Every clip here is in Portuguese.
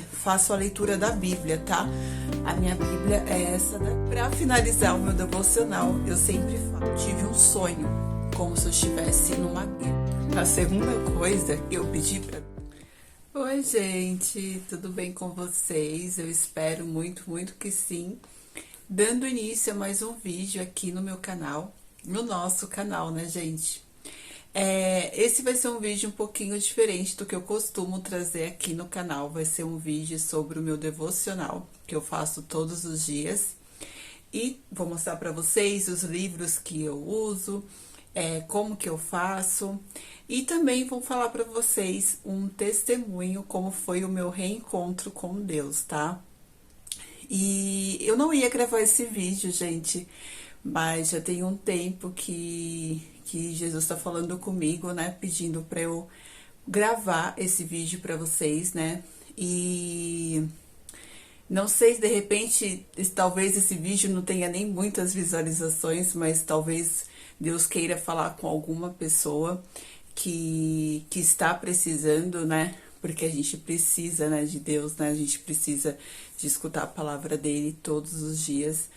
faço a leitura da Bíblia, tá? A minha Bíblia é essa daqui. Pra finalizar o meu devocional, eu sempre falo, tive um sonho, como se eu estivesse numa guerra. A segunda coisa, eu pedi pra... Oi, gente, tudo bem com vocês? Eu espero muito, muito que sim. Dando início a mais um vídeo aqui no meu canal, no nosso canal, né, gente? Esse vai ser um vídeo um pouquinho diferente do que eu costumo trazer aqui no canal. Vai ser um vídeo sobre o meu devocional, que eu faço todos os dias. E vou mostrar para vocês os livros que eu uso, como que eu faço. E também vou falar para vocês um testemunho, como foi o meu reencontro com Deus, tá? E eu não ia gravar esse vídeo, gente, mas já tem um tempo que Jesus está falando comigo, né? Pedindo para eu gravar esse vídeo para vocês, né? E não sei se de repente, talvez esse vídeo não tenha nem muitas visualizações, mas talvez Deus queira falar com alguma pessoa que está precisando, né? Porque a gente precisa, né, de Deus, né? A gente precisa de escutar a palavra dele todos os dias.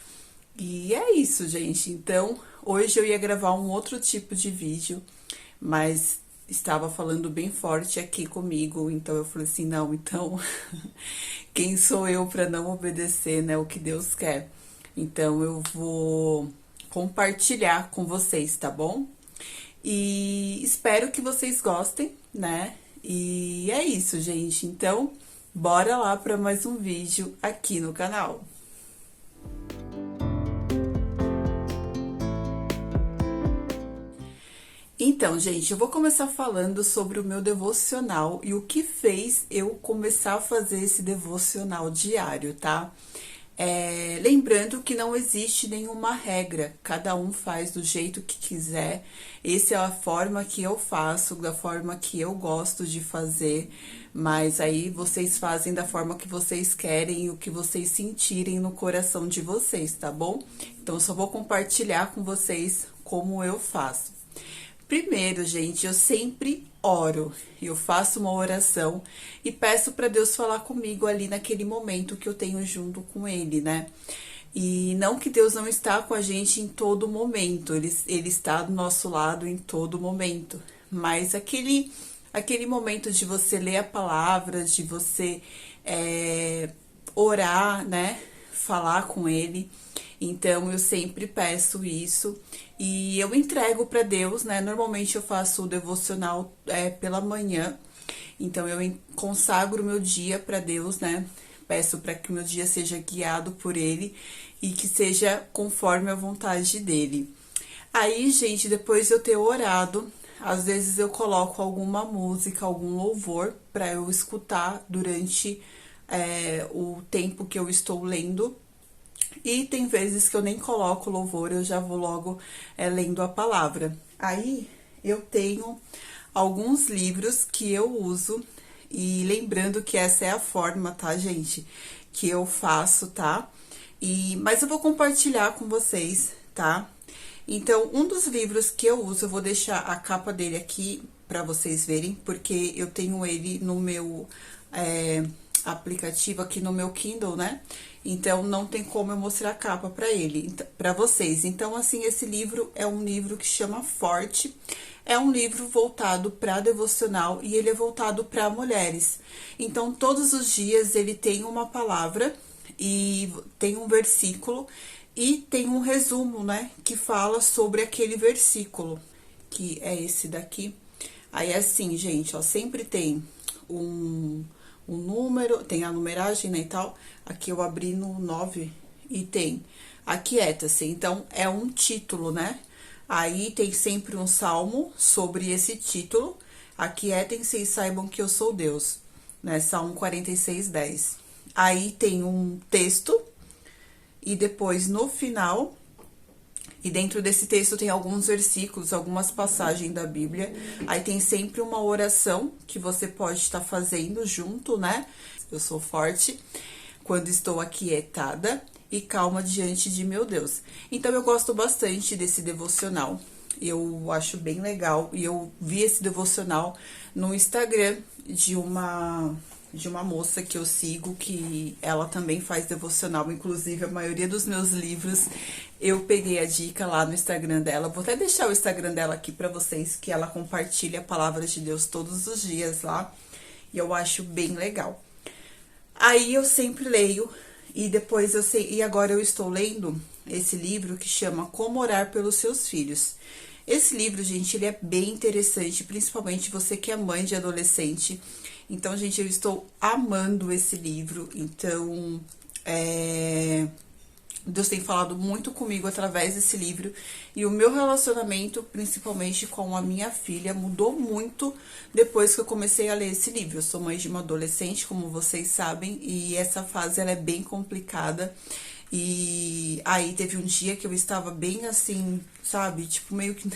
E é isso, gente. Então, hoje eu ia gravar um outro tipo de vídeo, mas estava falando bem forte aqui comigo, então eu falei assim, não, então, quem sou eu para não obedecer, né, o que Deus quer? Então, eu vou compartilhar com vocês, tá bom? E espero que vocês gostem, né? E é isso, gente. Então, bora lá para mais um vídeo aqui no canal. Então, gente, eu vou começar falando sobre o meu devocional e o que fez eu começar a fazer esse devocional diário, tá? Lembrando que não existe nenhuma regra, cada um faz do jeito que quiser. Essa é a forma que eu faço, da forma que eu gosto de fazer, mas aí vocês fazem da forma que vocês querem e o que vocês sentirem no coração de vocês, tá bom? Então, eu só vou compartilhar com vocês como eu faço. Primeiro, gente, eu sempre oro, eu faço uma oração e peço para Deus falar comigo ali naquele momento que eu tenho junto com Ele, né? E não que Deus não está com a gente em todo momento, Ele está do nosso lado em todo momento, mas aquele momento de você ler a palavra, de você orar, né? Falar com Ele. Então, eu sempre peço isso e eu entrego para Deus, né? Normalmente eu faço o devocional pela manhã, então eu consagro o meu dia para Deus, né? Peço para que o meu dia seja guiado por Ele e que seja conforme a vontade dEle. Aí, gente, depois de eu ter orado, às vezes eu coloco alguma música, algum louvor para eu escutar durante o tempo que eu estou lendo. E tem vezes que eu nem coloco louvor, eu já vou logo lendo a palavra. Aí eu tenho alguns livros que eu uso, e lembrando que essa é a forma, tá, gente, que eu faço, tá? Mas eu vou compartilhar com vocês, tá? Então, um dos livros que eu uso, eu vou deixar a capa dele aqui pra vocês verem, porque eu tenho ele no meu aplicativo aqui no meu Kindle, né? Então, não tem como eu mostrar a capa para ele, para vocês. Então, assim, esse livro é um livro que chama Forte. É um livro voltado para devocional e ele é voltado para mulheres. Então, todos os dias ele tem uma palavra e tem um versículo e tem um resumo, né? Que fala sobre aquele versículo, que é esse daqui. Aí, é assim, gente, ó, sempre tem um número, tem a numeragem, né, e tal. Aqui eu abri no 9 e tem Aquieta-se. Então, é um título, né? Aí tem sempre um salmo sobre esse título. Aquietem-se e saibam que eu sou Deus, né? Salmo 46:10. Aí tem um texto e depois no final... E dentro desse texto tem alguns versículos, algumas passagens da Bíblia. Aí tem sempre uma oração que você pode estar fazendo junto, né? Eu sou forte quando estou aquietada e calma diante de meu Deus. Então, eu gosto bastante desse devocional. Eu acho bem legal. E eu vi esse devocional no Instagram de uma de uma moça que eu sigo, que ela também faz devocional, inclusive a maioria dos meus livros eu peguei a dica lá no Instagram dela. Vou até deixar o Instagram dela aqui pra vocês, que ela compartilha a palavra de Deus todos os dias lá, e eu acho bem legal. Aí eu sempre leio, e depois e agora eu estou lendo esse livro que chama Como Orar pelos Seus Filhos. Esse livro, gente, ele é bem interessante, principalmente você que é mãe de adolescente. Então, gente, eu estou amando esse livro. Então, Deus tem falado muito comigo através desse livro. E o meu relacionamento, principalmente com a minha filha, mudou muito depois que eu comecei a ler esse livro. Eu sou mãe de uma adolescente, como vocês sabem, e essa fase ela é bem complicada. E aí teve um dia que eu estava bem assim, sabe? Tipo, meio que,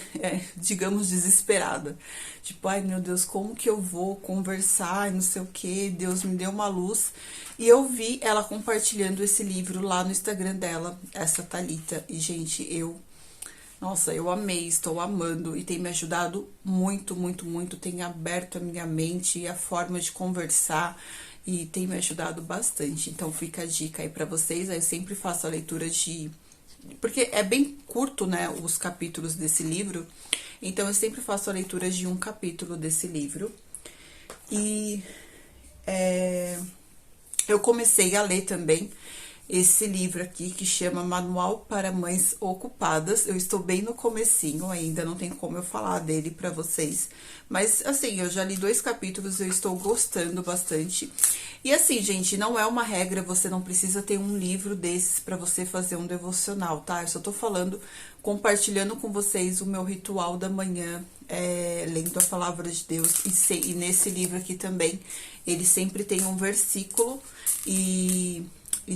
digamos, desesperada. Tipo, ai meu Deus, como que eu vou conversar e não sei o que. Deus me deu uma luz. E eu vi ela compartilhando esse livro lá no Instagram dela, essa Thalita. E, gente, nossa, eu amei, estou amando. E tem me ajudado muito, muito, muito. Tem aberto a minha mente e a forma de conversar. E tem me ajudado bastante. Então, fica a dica aí pra vocês. Aí eu sempre faço a leitura porque é bem curto, né, os capítulos desse livro. Então, eu sempre faço a leitura de um capítulo desse livro. E eu comecei a ler também esse livro aqui, que chama Manual para Mães Ocupadas. Eu estou bem no comecinho ainda, não tem como eu falar dele pra vocês. Mas, assim, eu já li 2 capítulos, eu estou gostando bastante. E assim, gente, não é uma regra, você não precisa ter um livro desses pra você fazer um devocional, tá? Eu só tô falando, compartilhando com vocês o meu ritual da manhã, lendo a palavra de Deus. E nesse livro aqui também, ele sempre tem um versículo e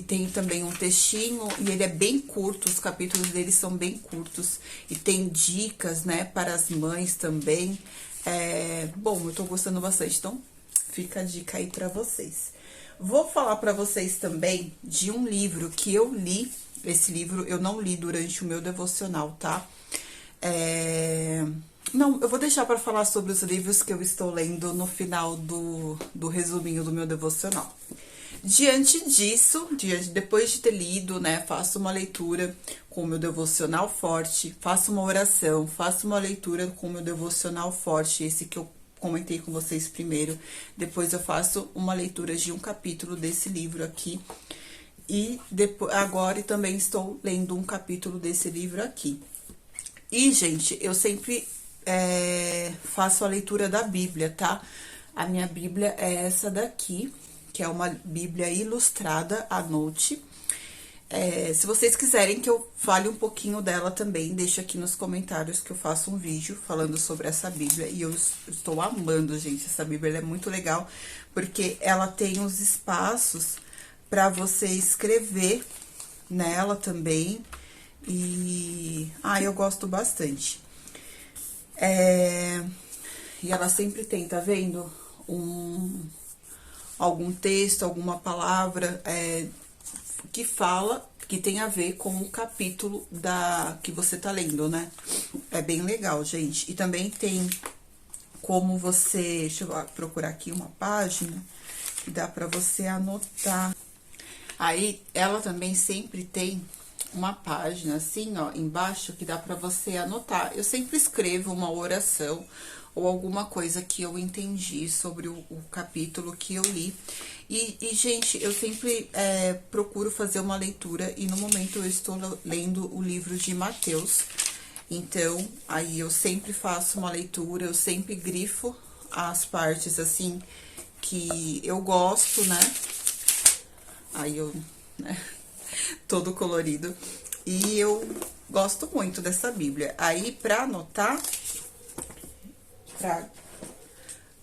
tem também um textinho, e ele é bem curto, os capítulos dele são bem curtos. E tem dicas, né, para as mães também. Bom, eu tô gostando bastante, então fica a dica aí pra vocês. Vou falar pra vocês também de um livro que eu li. Esse livro eu não li durante o meu devocional, tá? Não, eu vou deixar pra falar sobre os livros que eu estou lendo no final do resuminho do meu devocional. Diante disso, depois de ter lido, né, faço uma leitura com o meu devocional forte, faço uma oração, faço uma leitura com o meu devocional forte, esse que eu comentei com vocês primeiro. Depois eu faço uma leitura de um capítulo desse livro aqui. E agora também estou lendo um capítulo desse livro aqui. E, gente, eu sempre faço a leitura da Bíblia, tá? A minha Bíblia é essa daqui, que é uma Bíblia ilustrada à noite. Se vocês quiserem que eu fale um pouquinho dela também, deixa aqui nos comentários que eu faço um vídeo falando sobre essa Bíblia. E eu estou amando, gente, essa Bíblia, ela é muito legal, porque ela tem os espaços para você escrever nela também. E eu gosto bastante. E ela sempre tem, tá vendo? Algum texto, alguma palavra que fala, que tem a ver com o capítulo que você tá lendo, né? É bem legal, gente. E também tem como você... Deixa eu procurar aqui uma página que dá pra você anotar. Aí, ela também sempre tem uma página assim, ó, embaixo, que dá pra você anotar. Eu sempre escrevo uma oração ou alguma coisa que eu entendi sobre o capítulo que eu li. E gente, eu sempre procuro fazer uma leitura, e no momento eu estou lendo o livro de Mateus. Então, aí eu sempre faço uma leitura, eu sempre grifo as partes, assim, que eu gosto, né? Aí eu, né, todo colorido. E eu gosto muito dessa Bíblia. Aí, pra anotar...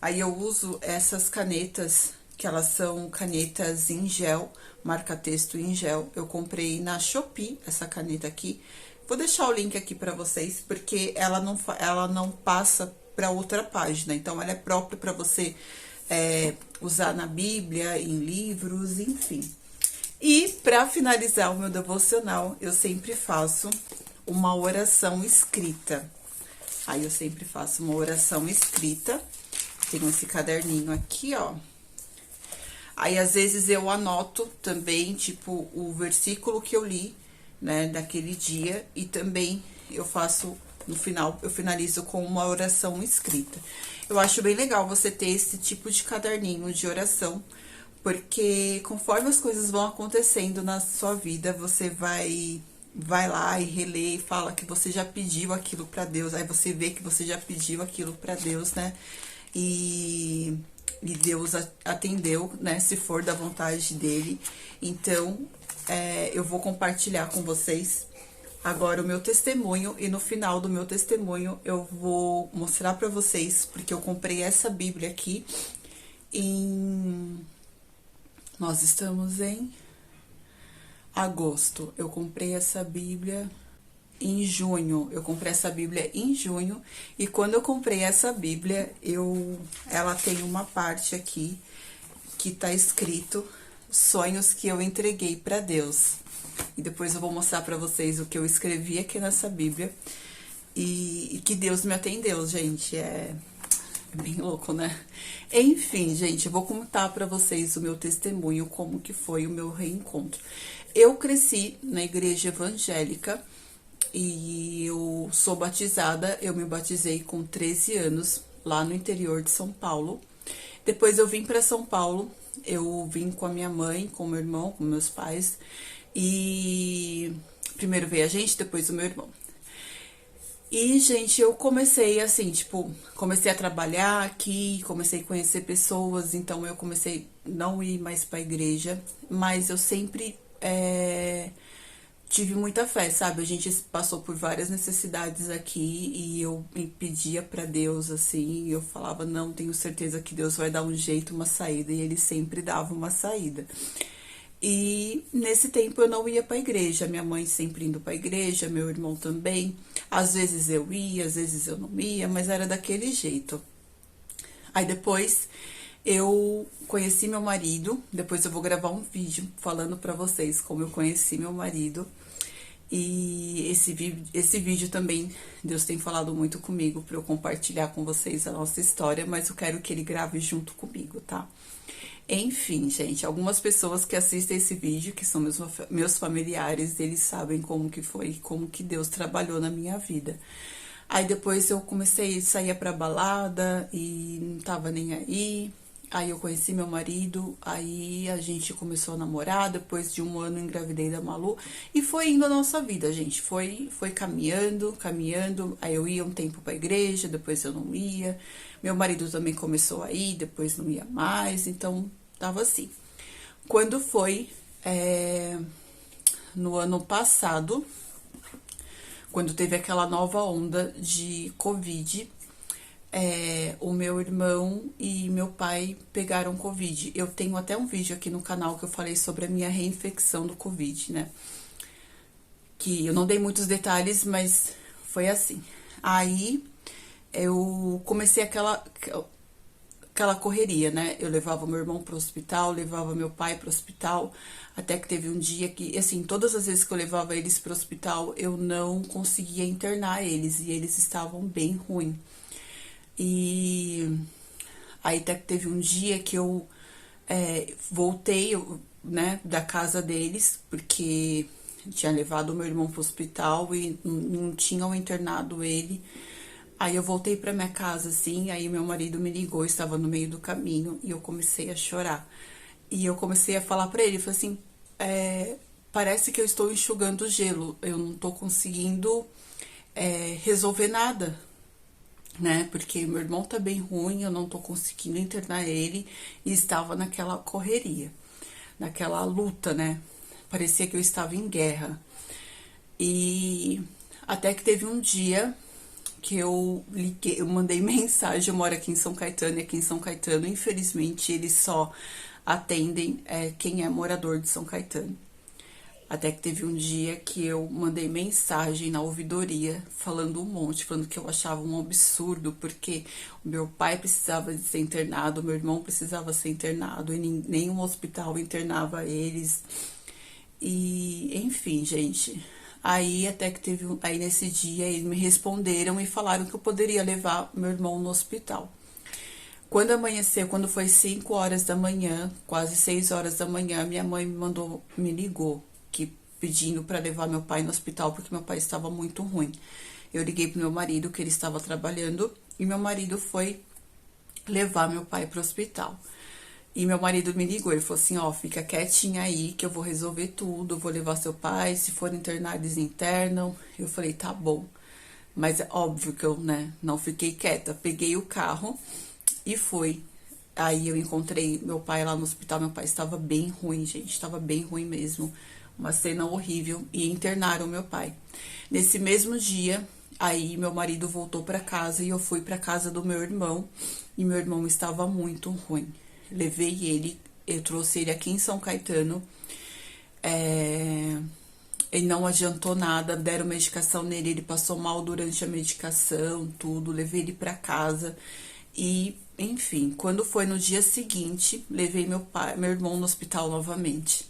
Aí eu uso essas canetas, que elas são canetas em gel, marca-texto em gel. Eu comprei na Shopee essa caneta aqui. Vou deixar o link aqui pra vocês, porque ela não passa pra outra página. Então, ela é própria pra você usar na Bíblia, em livros, enfim. E pra finalizar o meu devocional, eu sempre faço uma oração escrita. Aí eu sempre faço uma oração escrita. Tenho esse caderninho aqui, ó. Aí, às vezes, eu anoto também, tipo, o versículo que eu li, né, daquele dia. E também eu faço, no final, eu finalizo com uma oração escrita. Eu acho bem legal você ter esse tipo de caderninho de oração, porque conforme as coisas vão acontecendo na sua vida, você vai lá e relê e fala que você já pediu aquilo pra Deus. Aí você vê que você já pediu aquilo pra Deus, né? E Deus atendeu, né? Se for da vontade dele. Então, eu vou compartilhar com vocês agora o meu testemunho. E no final do meu testemunho, eu vou mostrar pra vocês, porque eu comprei essa Bíblia aqui em... Nós estamos em agosto. Eu comprei essa Bíblia em junho. Eu comprei essa Bíblia em junho. E quando eu comprei essa Bíblia, ela tem uma parte aqui que tá escrito sonhos que eu entreguei para Deus. E depois eu vou mostrar para vocês o que eu escrevi aqui nessa Bíblia. E que Deus me atendeu, gente. É bem louco, né? Enfim, gente, eu vou contar pra vocês o meu testemunho, como que foi o meu reencontro. Eu cresci na igreja evangélica e eu sou batizada. Eu me batizei com 13 anos lá no interior de São Paulo. Depois eu vim pra São Paulo. Eu vim com a minha mãe, com o meu irmão, com meus pais. E primeiro veio a gente, depois o meu irmão. E, gente, eu comecei assim, tipo, comecei a trabalhar aqui, comecei a conhecer pessoas, então eu comecei a não ir mais pra igreja, mas eu sempre tive muita fé, sabe? A gente passou por várias necessidades aqui e eu me pedia pra Deus, assim, e eu falava, não, tenho certeza que Deus vai dar um jeito, uma saída, e Ele sempre dava uma saída. E nesse tempo eu não ia pra igreja, minha mãe sempre indo pra igreja, meu irmão também. Às vezes eu ia, às vezes eu não ia, mas era daquele jeito. Aí depois eu conheci meu marido, depois eu vou gravar um vídeo falando pra vocês como eu conheci meu marido. E esse vídeo também, Deus tem falado muito comigo pra eu compartilhar com vocês a nossa história, mas eu quero que ele grave junto comigo, tá? Enfim, gente, algumas pessoas que assistem esse vídeo, que são meus familiares, eles sabem como que foi, como que Deus trabalhou na minha vida. Aí depois eu comecei a sair pra balada e não tava nem aí. Aí eu conheci meu marido, aí a gente começou a namorar, depois de um ano eu engravidei da Malu. E foi indo a nossa vida, gente, foi caminhando, aí eu ia um tempo pra igreja, depois eu não ia. Meu marido também começou a ir, depois não ia mais, então tava assim. Quando foi no ano passado, quando teve aquela nova onda de Covid, o meu irmão e meu pai pegaram Covid. Eu tenho até um vídeo aqui no canal que eu falei sobre a minha reinfecção do Covid, né? Que eu não dei muitos detalhes, mas foi assim. Aí eu comecei aquela correria, né? Eu levava meu irmão pro hospital, levava meu pai pro hospital, até que teve um dia que, assim, todas as vezes que eu levava eles pro hospital, eu não conseguia internar eles, e eles estavam bem ruins. E aí até que teve um dia que eu voltei, né, da casa deles, porque tinha levado o meu irmão pro hospital e não tinham internado ele. Aí eu voltei pra minha casa, assim, aí meu marido me ligou, eu estava no meio do caminho, e eu comecei a chorar. E eu comecei a falar pra ele, falei assim, parece que eu estou enxugando gelo, eu não tô conseguindo resolver nada, né? Porque meu irmão tá bem ruim, eu não tô conseguindo internar ele, e estava naquela correria, naquela luta, né? Parecia que eu estava em guerra. E até que teve um dia que eu liguei, eu mandei mensagem, eu moro aqui em São Caetano, e aqui em São Caetano, infelizmente, eles só atendem quem é morador de São Caetano. Até que teve um dia que eu mandei mensagem na ouvidoria, falando um monte, falando que eu achava um absurdo, porque o meu pai precisava de ser internado, o meu irmão precisava ser internado, e nenhum hospital internava eles. E, enfim, gente... Aí até que aí nesse dia eles me responderam e falaram que eu poderia levar meu irmão no hospital. Quando amanheceu, quando foi 5 horas da manhã, quase 6 horas da manhã, minha mãe me ligou, que pedindo para levar meu pai no hospital, porque meu pai estava muito ruim. Eu liguei pro meu marido, que ele estava trabalhando, e meu marido foi levar meu pai pro hospital. E meu marido me ligou, ele falou assim, ó, fica quietinha aí, que eu vou resolver tudo, eu vou levar seu pai, se for internar, eles internam. Eu falei, tá bom. Mas é óbvio que eu, né, não fiquei quieta. Peguei o carro e fui. Aí eu encontrei meu pai lá no hospital. Meu pai estava bem ruim, gente. Estava bem ruim mesmo. Uma cena horrível. E internaram meu pai. Nesse mesmo dia, aí meu marido voltou para casa e eu fui para casa do meu irmão. E meu irmão estava muito ruim. Levei ele, eu trouxe ele aqui em São Caetano. Ele não adiantou nada, deram medicação nele, ele passou mal durante a medicação, tudo, levei ele para casa e, enfim, quando foi no dia seguinte, levei meu irmão no hospital novamente.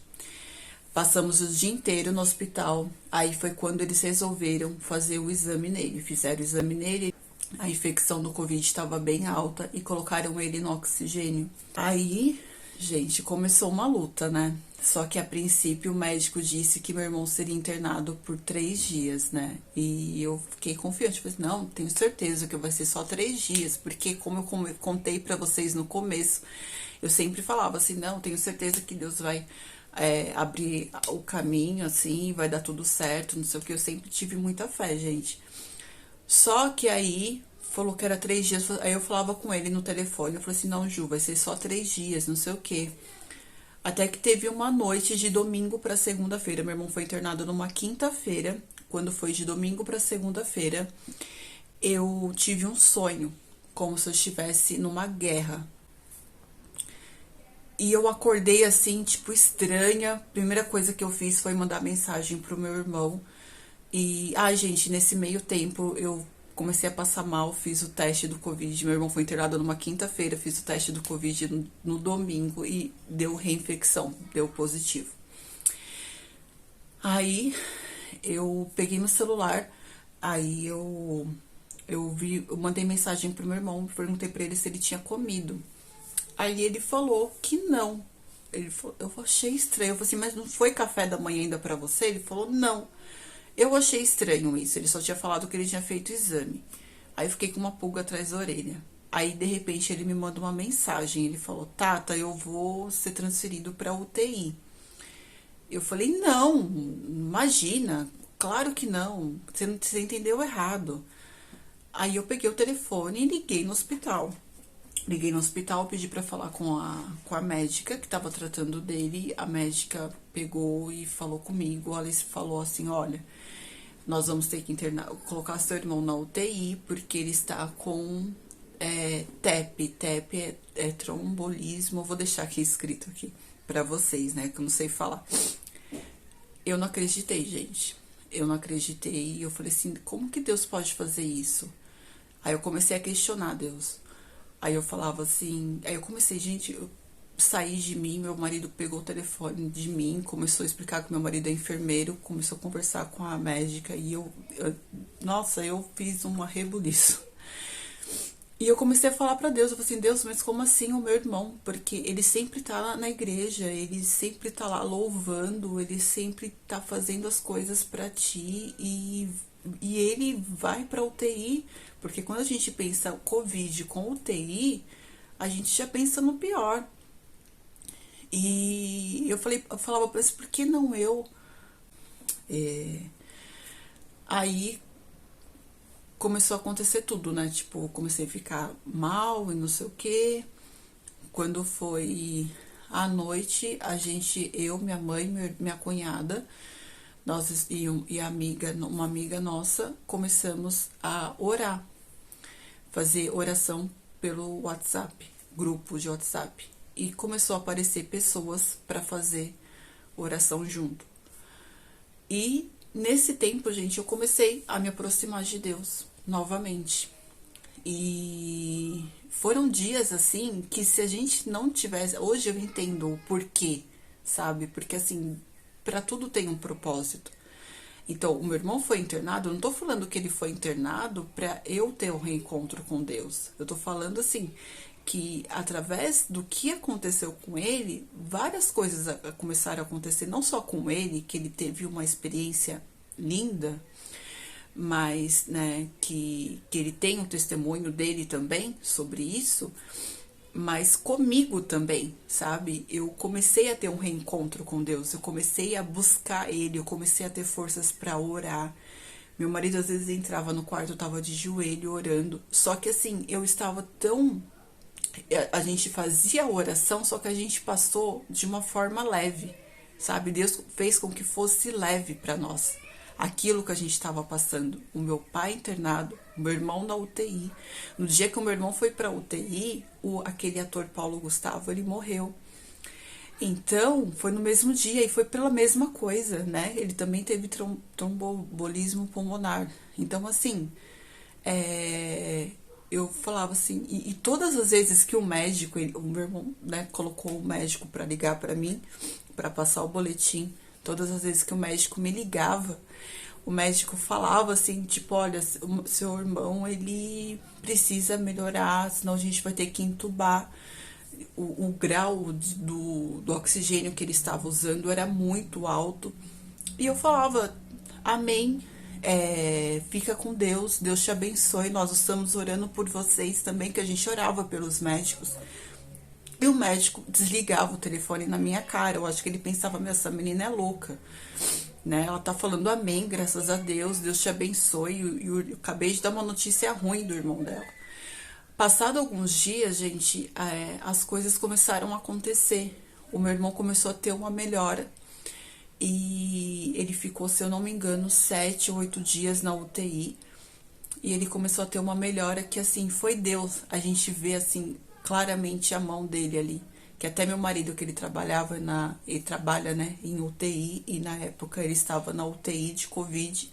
Passamos o dia inteiro no hospital, aí foi quando eles resolveram fazer o exame nele, fizeram o exame nele, a infecção do Covid estava bem alta e colocaram ele no oxigênio. Aí, gente, começou uma luta, né? Só que a princípio o médico disse que meu irmão seria internado por 3 dias, né? E eu fiquei confiante, falei, não, tenho certeza que vai ser só 3 dias, porque como eu contei pra vocês no começo, eu sempre falava assim, não, tenho certeza que Deus vai abrir o caminho, assim, vai dar tudo certo, não sei o que, eu sempre tive muita fé, gente. Só que aí falou que era 3 dias, aí eu falava com ele no telefone, eu falei assim, não, Ju, vai ser só 3 dias, não sei o que. Até que teve uma noite de domingo para segunda-feira. Meu irmão foi internado numa quinta-feira. Quando foi de domingo para segunda-feira, eu tive um sonho, como se eu estivesse numa guerra. E eu acordei assim, tipo, estranha. Primeira coisa que eu fiz foi mandar mensagem pro meu irmão. E, gente, nesse meio tempo eu comecei a passar mal, fiz o teste do Covid. Meu irmão foi internado numa quinta-feira, fiz o teste do Covid no domingo e deu reinfecção, deu positivo. Aí eu peguei meu celular, aí eu mandei mensagem pro meu irmão, perguntei pra ele se ele tinha comido. Aí ele falou que não. Ele falou, eu achei estranho. Eu falei assim, mas não foi café da manhã ainda pra você? Ele falou, não. Eu achei estranho isso, ele só tinha falado que ele tinha feito o exame. Aí eu fiquei com uma pulga atrás da orelha. Aí, de repente, ele me manda uma mensagem. Ele falou, Tata, eu vou ser transferido pra UTI. Eu falei, não, imagina, claro que não, você entendeu errado. Aí eu peguei o telefone e liguei no hospital. Liguei no hospital, pedi pra falar com a médica que tava tratando dele. A médica pegou e falou comigo. A Alice falou assim, olha, nós vamos ter que colocar seu irmão na UTI, porque ele está com TEP. TEP é trombolismo. Eu vou deixar aqui escrito aqui pra vocês, né, que eu não sei falar. Eu não acreditei, gente. Eu não acreditei. Eu falei assim, como que Deus pode fazer isso? Aí eu comecei a questionar Deus. Aí eu falava assim, aí eu comecei, gente, eu saí de mim, meu marido pegou o telefone de mim, começou a explicar que meu marido é enfermeiro, começou a conversar com a médica e nossa, eu fiz uma rebuliço. E eu comecei a falar pra Deus, eu falei assim, Deus, mas como assim o meu irmão? Porque ele sempre tá na igreja, ele sempre tá lá louvando, ele sempre tá fazendo as coisas pra ti e ele vai pra UTI, porque quando a gente pensa Covid com UTI, a gente já pensa no pior. E eu falava pra ele, por que não eu? Aí começou a acontecer tudo, né? Tipo, comecei a ficar mal e não sei o quê. Quando foi à noite, eu, minha mãe, minha cunhada, nós e uma amiga nossa, começamos a orar, fazer oração pelo WhatsApp, grupo de WhatsApp. E começou a aparecer pessoas para fazer oração junto. E nesse tempo, gente, eu comecei a me aproximar de Deus novamente. E foram dias assim que se a gente não tivesse, hoje eu entendo o porquê, sabe? Porque assim, para tudo tem um propósito. Então, o meu irmão foi internado, eu não tô falando que ele foi internado para eu ter um reencontro com Deus. Eu tô falando assim, que através do que aconteceu com ele, várias coisas começaram a acontecer, não só com ele, que ele teve uma experiência linda, mas, né, que ele tem um testemunho dele também sobre isso, mas comigo também, sabe? Eu comecei a ter um reencontro com Deus, eu comecei a buscar Ele, eu comecei a ter forças para orar. Meu marido às vezes entrava no quarto, eu tava de joelho orando, só que assim, eu estava tão... A gente fazia a oração, só que a gente passou de uma forma leve, sabe? Deus fez com que fosse leve para nós aquilo que a gente estava passando. O meu pai internado, o meu irmão na UTI. No dia que o meu irmão foi para UTI, aquele ator Paulo Gustavo, ele morreu. Então, foi no mesmo dia e foi pela mesma coisa, né? Ele também teve tromboembolismo pulmonar. Então, assim, eu falava assim, e todas as vezes que o médico, o meu irmão, né, colocou o médico para ligar para mim, para passar o boletim, todas as vezes que o médico me ligava, o médico falava assim, tipo, olha, o seu irmão, ele precisa melhorar, senão a gente vai ter que entubar. O grau do oxigênio que ele estava usando era muito alto. E eu falava, amém, fica com Deus, Deus te abençoe, nós estamos orando por vocês também, que a gente orava pelos médicos. E o médico desligava o telefone na minha cara. Eu acho que ele pensava, essa menina é louca, né? Ela tá falando amém, graças a Deus, Deus te abençoe. E eu acabei de dar uma notícia ruim do irmão dela. Passado alguns dias, gente, as coisas começaram a acontecer. O meu irmão começou a ter uma melhora. E ele ficou, se eu não me engano, 7 ou 8 dias na UTI. E ele começou a ter uma melhora que, assim, foi Deus. A gente vê, assim, claramente a mão dele ali, que até meu marido, que ele trabalha, né, em UTI, e na época ele estava na UTI de Covid.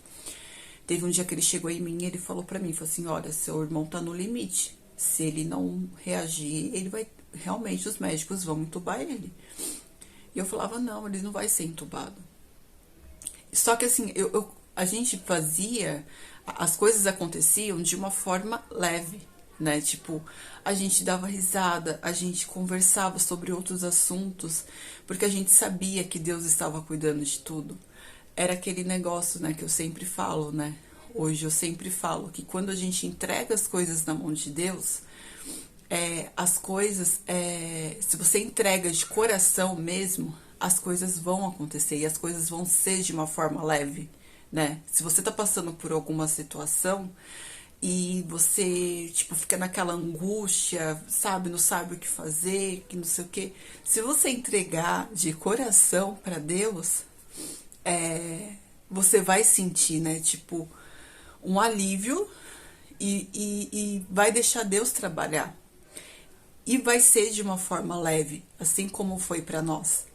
Teve um dia que ele chegou em mim e ele falou pra mim, falou assim, olha, seu irmão tá no limite, se ele não reagir, ele vai, realmente os médicos vão entubar ele. E eu falava, não, ele não vai ser entubado. Só que assim, a gente fazia, as coisas aconteciam de uma forma leve, né? Tipo, a gente dava risada, a gente conversava sobre outros assuntos, porque a gente sabia que Deus estava cuidando de tudo. Era aquele negócio, né, que eu sempre falo, né? Hoje eu sempre falo que quando a gente entrega as coisas na mão de Deus, as coisas, se você entrega de coração mesmo, as coisas vão acontecer e as coisas vão ser de uma forma leve, né? Se você tá passando por alguma situação e você, tipo, fica naquela angústia, sabe, não sabe o que fazer, que não sei o que. Se você entregar de coração para Deus, você vai sentir, né, tipo, um alívio e vai deixar Deus trabalhar. E vai ser de uma forma leve, assim como foi para nós.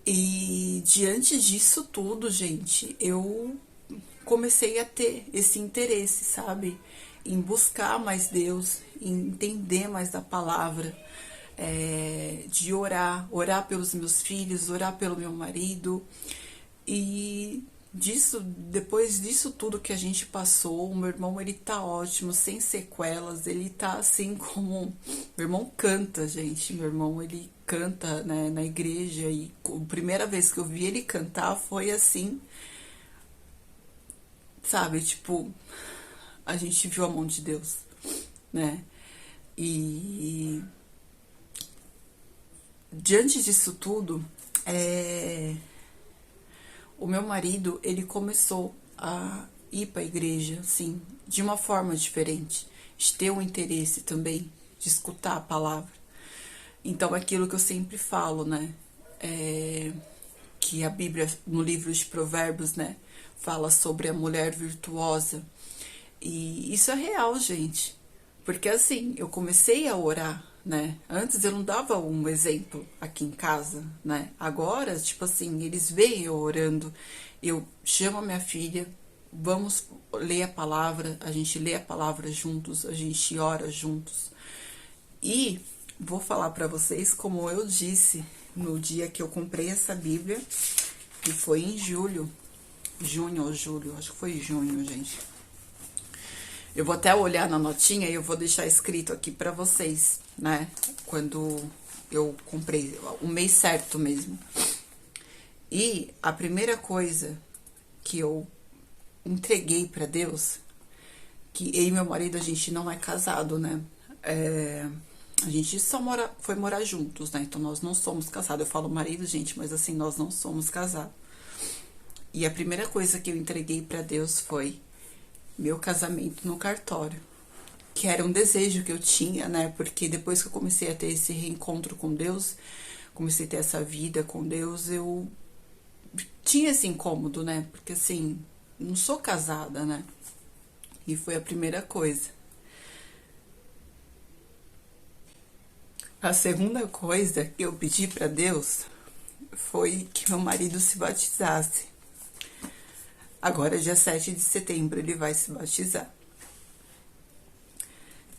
E diante disso tudo, gente, eu comecei a ter esse interesse, sabe? Em buscar mais Deus, em entender mais da palavra, de orar pelos meus filhos, orar pelo meu marido. E depois disso tudo que a gente passou, o meu irmão, ele tá ótimo, sem sequelas, ele tá assim como... Meu irmão canta, gente, meu irmão, ele canta, né, na igreja, e a primeira vez que eu vi ele cantar foi assim, sabe, tipo, a gente viu a mão de Deus, né, e diante disso tudo, o meu marido, ele começou a ir para a igreja, assim, de uma forma diferente, de ter um interesse também, de escutar a palavra. Então, é aquilo que eu sempre falo, né, que a Bíblia, no livro de Provérbios, né, fala sobre a mulher virtuosa. E isso é real, gente. Porque assim, eu comecei a orar, né? Antes eu não dava um exemplo aqui em casa, né? Agora, tipo assim, eles veem eu orando. Eu chamo a minha filha, vamos ler a palavra, a gente lê a palavra juntos, a gente ora juntos. E vou falar pra vocês, como eu disse no dia que eu comprei essa Bíblia, que foi em junho ou julho, acho que foi junho, gente. Eu vou até olhar na notinha e eu vou deixar escrito aqui pra vocês, né? Quando eu comprei, o mês certo mesmo. E a primeira coisa que eu entreguei pra Deus, que eu e meu marido, a gente não é casado, né? A gente só foi morar juntos, né? Então nós não somos casados. Eu falo marido, gente, mas assim, nós não somos casados. E a primeira coisa que eu entreguei pra Deus foi meu casamento no cartório. Que era um desejo que eu tinha, né? Porque depois que eu comecei a ter esse reencontro com Deus, comecei a ter essa vida com Deus, eu tinha esse incômodo, né? Porque assim, não sou casada, né? E foi a primeira coisa. A segunda coisa que eu pedi pra Deus foi que meu marido se batizasse. Agora, dia 7 de setembro, ele vai se batizar.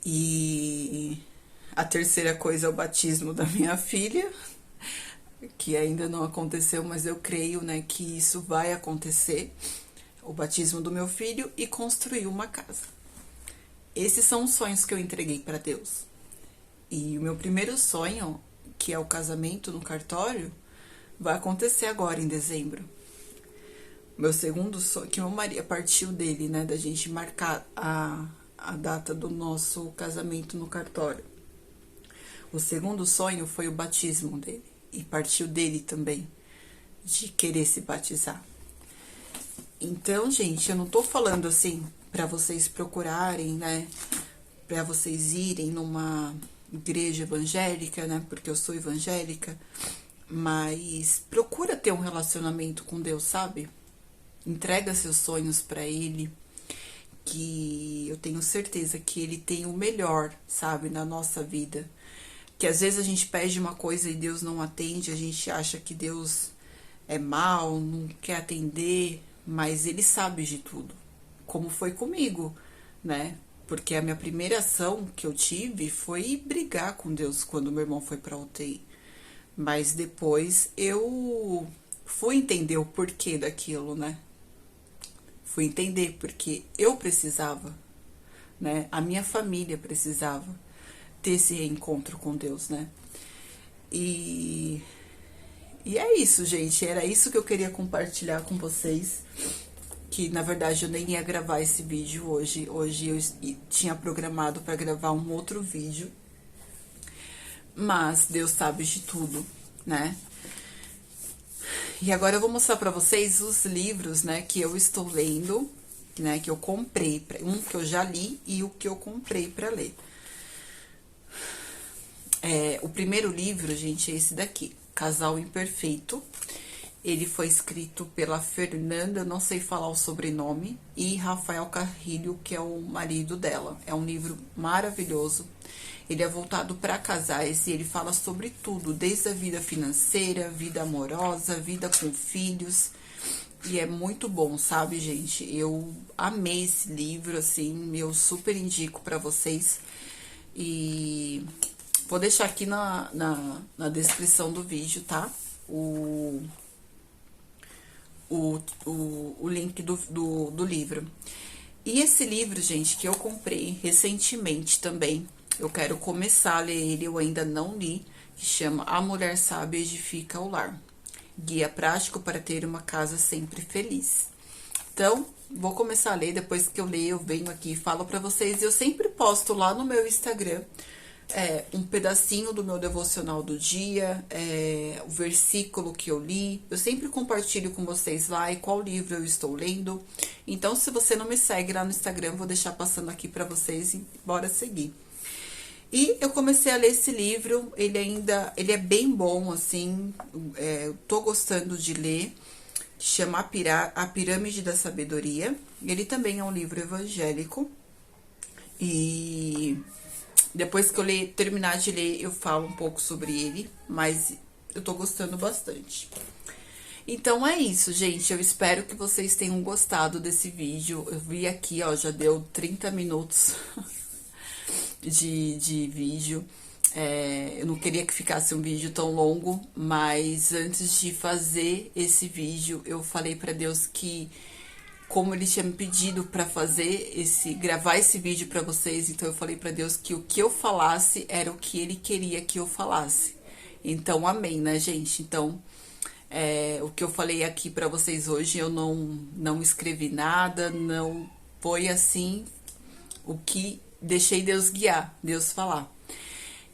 E a terceira coisa é o batismo da minha filha, que ainda não aconteceu, mas eu creio, né, que isso vai acontecer. O batismo do meu filho e construir uma casa. Esses são os sonhos que eu entreguei para Deus. E o meu primeiro sonho, que é o casamento no cartório, vai acontecer agora em dezembro. Meu segundo sonho, que meu marido partiu dele, né, da gente marcar a data do nosso casamento no cartório. O segundo sonho foi o batismo dele, e partiu dele também, de querer se batizar. Então, gente, eu não tô falando assim pra vocês procurarem, né, pra vocês irem numa igreja evangélica, né, porque eu sou evangélica, mas procura ter um relacionamento com Deus, sabe? Entrega seus sonhos pra Ele, que eu tenho certeza que Ele tem o melhor, sabe, na nossa vida. Que às vezes a gente pede uma coisa e Deus não atende, a gente acha que Deus é mau, não quer atender, mas Ele sabe de tudo. Como foi comigo, né? Porque a minha primeira ação que eu tive foi brigar com Deus quando meu irmão foi pra UTI. Mas depois eu fui entender o porquê daquilo, né? Fui entender porque eu precisava, né? A minha família precisava ter esse reencontro com Deus, né? E é isso, gente. Era isso que eu queria compartilhar com vocês. Que na verdade eu nem ia gravar esse vídeo hoje. Hoje eu tinha programado para gravar um outro vídeo. Mas Deus sabe de tudo, né? E agora eu vou mostrar para vocês os livros, né, que eu estou lendo, né, que eu comprei, um que eu já li e o que eu comprei para ler. O primeiro livro, gente, é esse daqui, Casal Imperfeito. Ele foi escrito pela Fernanda, eu não sei falar o sobrenome, e Rafael Carrilho, que é o marido dela. É um livro maravilhoso. Ele é voltado para casais e ele fala sobre tudo, desde a vida financeira, vida amorosa, vida com filhos. E é muito bom, sabe, gente? Eu amei esse livro, assim, eu super indico para vocês. E vou deixar aqui na descrição do vídeo, tá? O link do livro. E esse livro, gente, que eu comprei recentemente também, eu quero começar a ler ele, eu ainda não li, que chama A Mulher Sábia Edifica o Lar. Guia prático para ter uma casa sempre feliz. Então, vou começar a ler, depois que eu ler, eu venho aqui e falo pra vocês. Eu sempre posto lá no meu Instagram um pedacinho do meu devocional do dia, o versículo que eu li. Eu sempre compartilho com vocês lá e qual livro eu estou lendo. Então, se você não me segue lá no Instagram, vou deixar passando aqui pra vocês e bora seguir. E eu comecei a ler esse livro, ele é bem bom, assim, eu tô gostando de ler, que chama A Pirâmide da Sabedoria. Ele também é um livro evangélico, e depois que eu terminar de ler, eu falo um pouco sobre ele, mas eu tô gostando bastante. Então é isso, gente, eu espero que vocês tenham gostado desse vídeo. Eu vi aqui, ó, já deu 30 minutos... de vídeo. Eu não queria que ficasse um vídeo tão longo, mas antes de fazer esse vídeo, eu falei pra Deus que como ele tinha me pedido para gravar esse vídeo para vocês, então eu falei para Deus que o que eu falasse era o que ele queria que eu falasse. Então, amém, né, gente? Então, o que eu falei aqui para vocês hoje, eu não escrevi nada, não foi assim, o que deixei Deus guiar, Deus falar.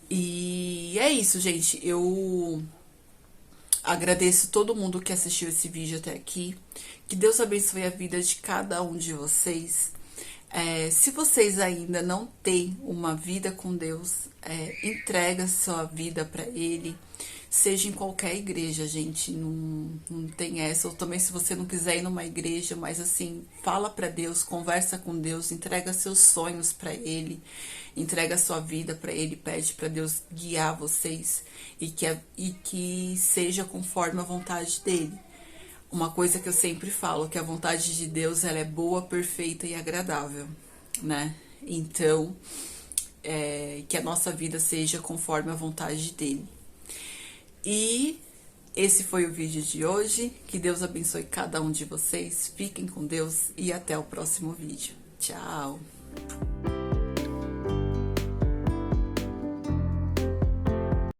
E é isso, gente. Eu agradeço todo mundo que assistiu esse vídeo até aqui. Que Deus abençoe a vida de cada um de vocês. Se vocês ainda não têm uma vida com Deus, entrega sua vida para Ele. Seja em qualquer igreja, gente, não tem essa. Ou também se você não quiser ir numa igreja, mas assim, fala para Deus, conversa com Deus, entrega seus sonhos para Ele, entrega sua vida para Ele, pede para Deus guiar vocês e que seja conforme a vontade dEle. Uma coisa que eu sempre falo, que a vontade de Deus ela é boa, perfeita e agradável, né? Então, que a nossa vida seja conforme a vontade dEle. E esse foi o vídeo de hoje. Que Deus abençoe cada um de vocês. Fiquem com Deus e até o próximo vídeo. Tchau!